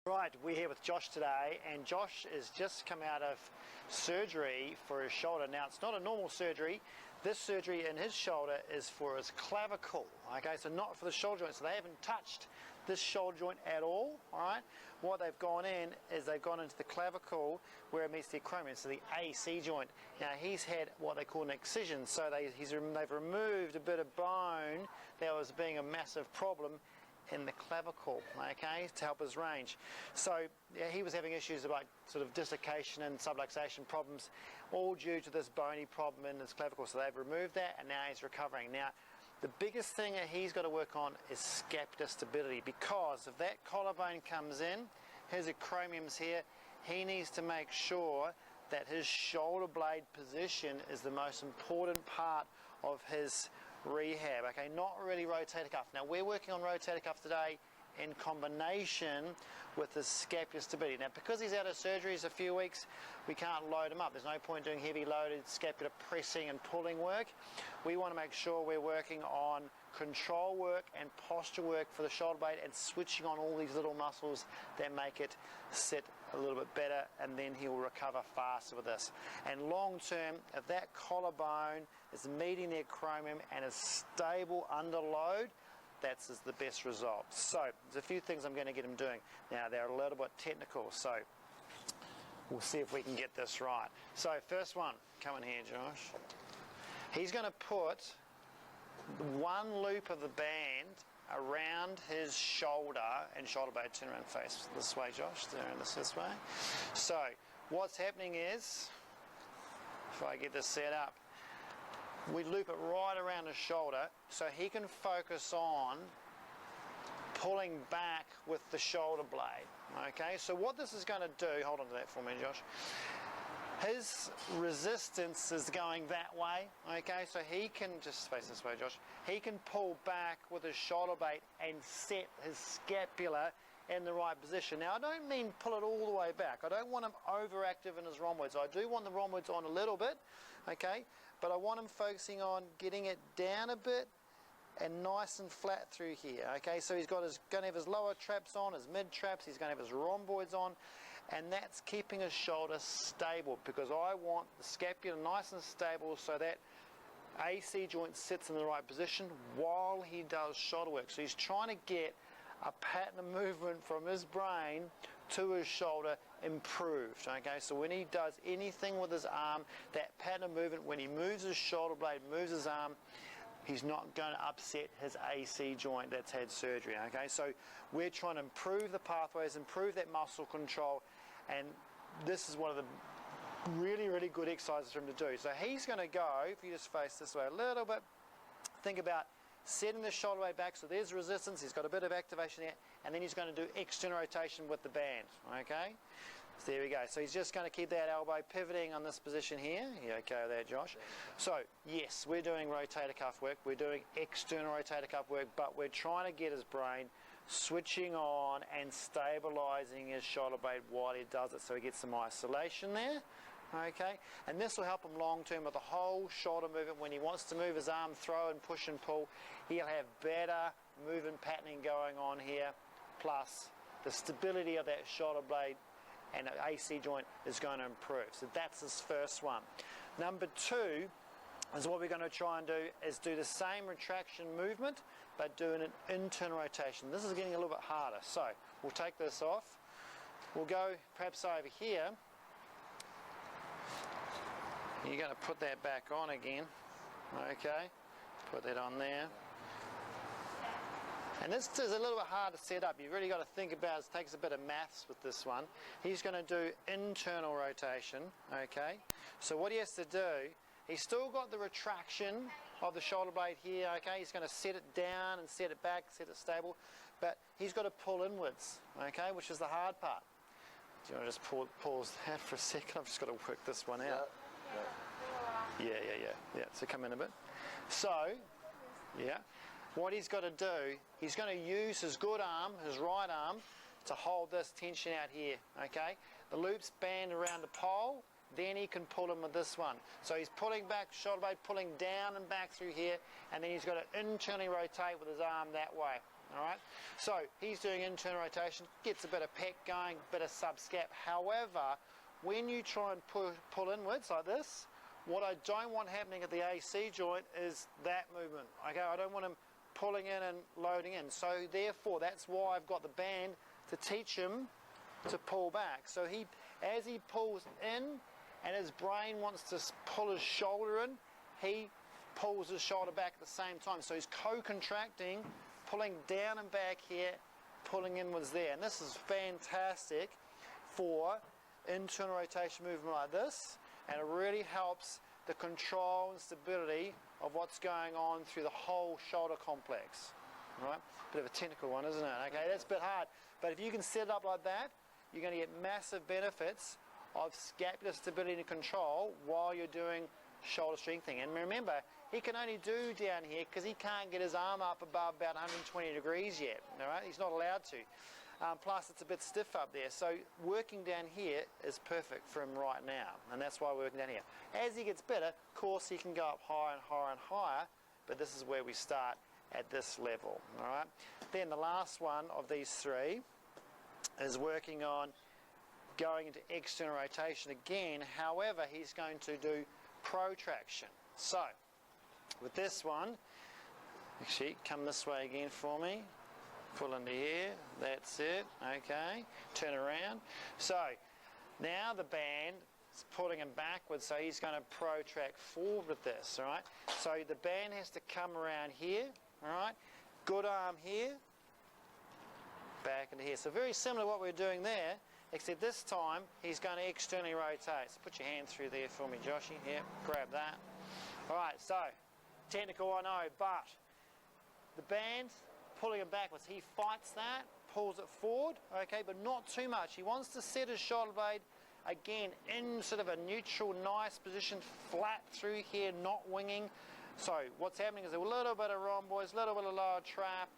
Right, we're here with Josh today, and Josh has just come out of surgery for his shoulder. Now, it's not a normal surgery. This surgery in his shoulder is for his clavicle, okay? So not for the shoulder joint, so they haven't touched this shoulder joint at all, all right? What they've gone in is they've gone into the clavicle where it meets the acromion, so the AC joint. Now, he's had what they call an excision, so they've removed a bit of bone that was being a massive problem in the clavicle, okay, to help his range. So yeah, he was having issues about sort of dislocation and subluxation problems, all due to this bony problem in his clavicle. So they've removed that, and now he's recovering. Now, the biggest thing that he's got to work on is scapular stability, because if that collarbone comes in, his acromium's here, he needs to make sure that his shoulder blade position is the most important part of his rehab, okay, not really rotator cuff. Now, we're working on rotator cuff today in combination with the scapular stability. Now, because he's out of surgeries a few weeks, we can't load him up. There's no point doing heavy loaded scapular pressing and pulling work. We want to make sure we're working on control work and posture work for the shoulder blade and switching on all these little muscles that make it sit a little bit better, and then he will recover faster with this. And long term, if that collarbone is meeting the acromion and is stable under load, that's the best result. So there's a few things I'm going to get him doing. Now, they're a little bit technical, so we'll see if we can get this right. So first one, come in here, Josh. He's going to put one loop of the band around his shoulder and shoulder blade. Turn around, face this way, Josh. Turn around this way. So what's happening is, if I get this set up, we loop it right around his shoulder so he can focus on pulling back with the shoulder blade. Okay, so what this is going to do, hold on to that for me, Josh. His resistance is going that way, okay, so he can, just face this way, Josh, he can pull back with his shoulder blade and set his scapula in the right position. Now, I don't mean pull it all the way back. I don't want him overactive in his rhomboids. I do want the rhomboids on a little bit, okay, but I want him focusing on getting it down a bit and nice and flat through here, okay? So he's going to have his lower traps on, his mid traps, he's going to have his rhomboids on, and that's keeping his shoulder stable, because I want the scapula nice and stable so that AC joint sits in the right position while he does shoulder work. So he's trying to get a pattern of movement from his brain to his shoulder improved, okay? So when he does anything with his arm, that pattern of movement, when he moves his shoulder blade, moves his arm, he's not going to upset his AC joint that's had surgery, okay? So we're trying to improve the pathways, improve that muscle control, and this is one of the really, really good exercises for him to do. So he's going to go, if you just face this way a little bit, think about setting the shoulder blade back, so there's resistance, he's got a bit of activation there, and then he's going to do external rotation with the band, okay? So there we go. So he's just going to keep that elbow pivoting on this position here. You okay with that, Josh? So, yes, we're doing rotator cuff work, we're doing external rotator cuff work, but we're trying to get his brain switching on and stabilizing his shoulder blade while he does it, so he gets some isolation there. Okay, and this will help him long term with the whole shoulder movement. When he wants to move his arm, throw and push and pull, he'll have better movement patterning going on here, plus the stability of that shoulder blade and the AC joint is going to improve. So that's his first one. Number two is what we're going to try and do is do the same retraction movement but doing an internal rotation. This is getting a little bit harder, so we'll take this off. We'll go perhaps over here. You're going to put that back on again, okay, put that on there. And this is a little bit hard to set up. You've really got to think about it. It takes a bit of maths with this one. He's going to do internal rotation, okay. So what he has to do, he's still got the retraction of the shoulder blade here, okay. He's going to set it down and set it back, set it stable, but he's got to pull inwards, okay, which is the hard part. Do you want to just pause that for a second? I've just got to work this one out. Yeah. So come in a bit. So, yeah. What he's got to do, he's going to use his good arm, his right arm, to hold this tension out here, okay? The loop's band around the pole, then he can pull him with this one. So he's pulling back, shoulder blade pulling down and back through here, and then he's got to internally rotate with his arm that way. all right? So he's doing internal rotation, gets a bit of pec going, bit of subscap. However, when you try and pull inwards like this, what I don't want happening at the AC joint is that movement, okay? I don't want him pulling in and loading in. So therefore, that's why I've got the band to teach him to pull back. So as he pulls in and his brain wants to pull his shoulder in, he pulls his shoulder back at the same time. So he's co-contracting, pulling down and back here, pulling inwards there. And this is fantastic for internal rotation movement like this, and it really helps the control and stability of what's going on through the whole shoulder complex. All right? Bit of a technical one, isn't it? Okay, that's a bit hard. But if you can set it up like that, you're going to get massive benefits of scapular stability and control while you're doing shoulder strengthening. And remember, he can only do down here because he can't get his arm up above about 120 degrees yet. All right? He's not allowed to. Plus, it's a bit stiff up there. So working down here is perfect for him right now. And that's why we're working down here. As he gets better, of course, he can go up higher and higher and higher. But this is where we start at this level. All right? Then the last one of these three is working on going into external rotation again. However, he's going to do protraction. So with this one, actually come this way again for me. Pull into here, that's it, okay, turn around. So now the band is pulling him backwards, so he's going to protract forward with this, all right? So the band has to come around here, all right? Good arm here, back into here. So very similar to what we're doing there, except this time he's going to externally rotate. So put your hand through there for me, Joshy. Yep, grab that. All right, so technical I know, but the band pulling him backwards, he fights that, pulls it forward, okay, but not too much. He wants to set his shoulder blade again in sort of a neutral, nice position, flat through here, not winging. So what's happening is a little bit of rhomboids, a little bit of lower trap,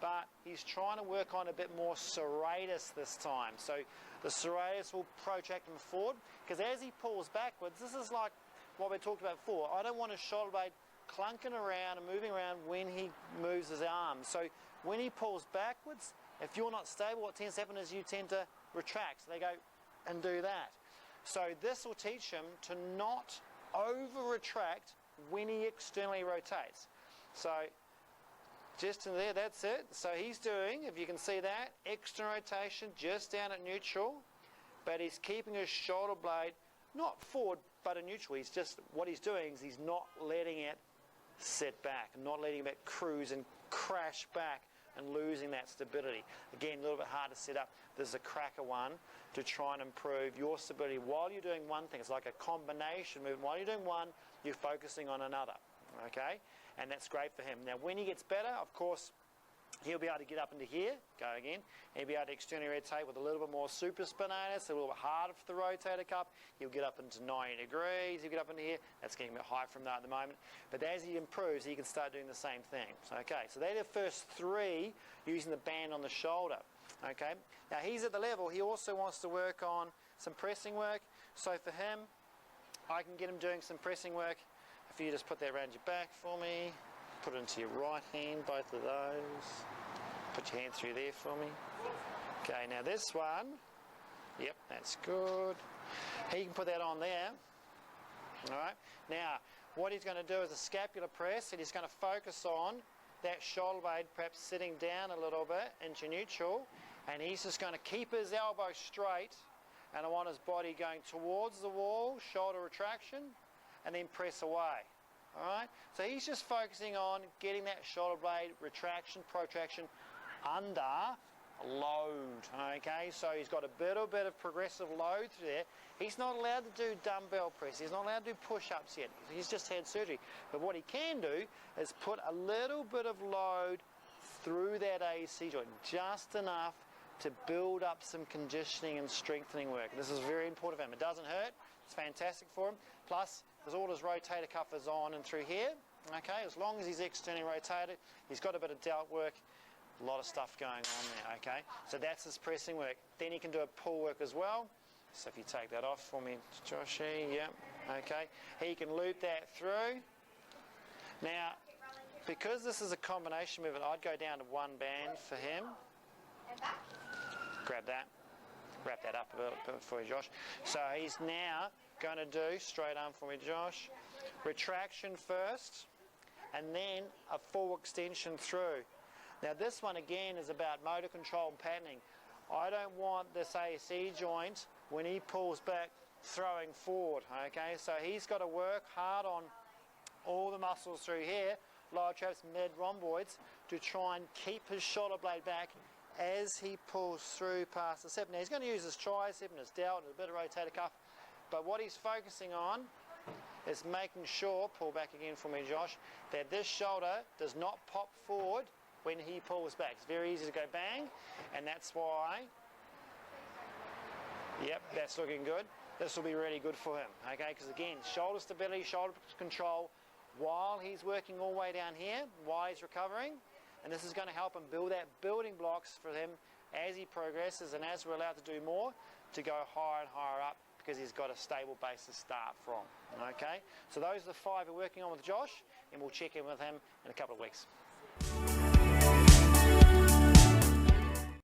but he's trying to work on a bit more serratus this time. So the serratus will protract him forward, because as he pulls backwards, this is like what we talked about before. I don't want his shoulder blade clunking around and moving around when he moves his arms. So when he pulls backwards, if you're not stable, what tends to happen is you tend to retract. So they go and do that. So this will teach him to not over-retract when he externally rotates. So just in there, that's it. So he's doing, if you can see that, external rotation just down at neutral, but he's keeping his shoulder blade not forward, but in neutral. He's just, what he's doing is he's not letting it sit back, not letting it cruise and crash back and losing that stability. Again, a little bit hard to set up. This is a cracker one to try and improve your stability while you're doing one thing. It's like a combination movement. While you're doing one, you're focusing on another, okay? And that's great for him. Now, when he gets better, of course, he'll be able to get up into here, go again. He'll be able to externally rotate with a little bit more supraspinatus, a little bit harder for the rotator cuff. He'll get up into 90 degrees, he'll get up into here. That's getting a bit high from that at the moment. But as he improves, he can start doing the same thing. So, okay, so they're the first three using the band on the shoulder. Okay, now he's at the level, he also wants to work on some pressing work. So for him, I can get him doing some pressing work. If you just put that around your back for me, put it into your right hand, both of those. Put your hand through there for me. Okay, now this one, yep, that's good. He can put that on there. All right, now what he's going to do is a scapular press, and he's going to focus on that shoulder blade perhaps sitting down a little bit into neutral, and he's just going to keep his elbow straight, and I want his body going towards the wall, shoulder retraction, and then press away. All right, so he's just focusing on getting that shoulder blade retraction, protraction under load. Okay, so he's got a little bit of progressive load through there. He's not allowed to do dumbbell press. He's not allowed to do push-ups yet. He's just had surgery. But what he can do is put a little bit of load through that AC joint, just enough to build up some conditioning and strengthening work. This is very important for him. It doesn't hurt. It's fantastic for him. Plus, there's all his rotator cuff is on and through here. Okay, as long as he's externally rotated, he's got a bit of delt work, a lot of stuff going on there, okay? So that's his pressing work. Then he can do a pull work as well. So if you take that off for me, Joshy, yeah, okay. He can loop that through. Now, Because this is a combination movement, I'd go down to one band for him. Grab that. Wrap that up a bit for you, Josh. So he's now going to do, straight arm for me, Josh, retraction first, and then a full extension through. Now this one again is about motor control and patterning. I don't want this AC joint, when he pulls back, throwing forward, okay? So he's got to work hard on all the muscles through here, lower traps, mid rhomboids, to try and keep his shoulder blade back as he pulls through past the hip. Now he's going to use his tricep and his delt and a bit of rotator cuff, but what he's focusing on is making sure, pull back again for me, Josh, that this shoulder does not pop forward when he pulls back. It's very easy to go bang, and that's why, yep, that's looking good. This will be really good for him, okay, because again, shoulder stability, shoulder control, while he's working all the way down here, while he's recovering, and this is going to help him build that building blocks for him as he progresses and as we're allowed to do more, to go higher and higher up, because he's got a stable base to start from, okay? So those are the 5 we're working on with Josh, and we'll check in with him in a couple of weeks.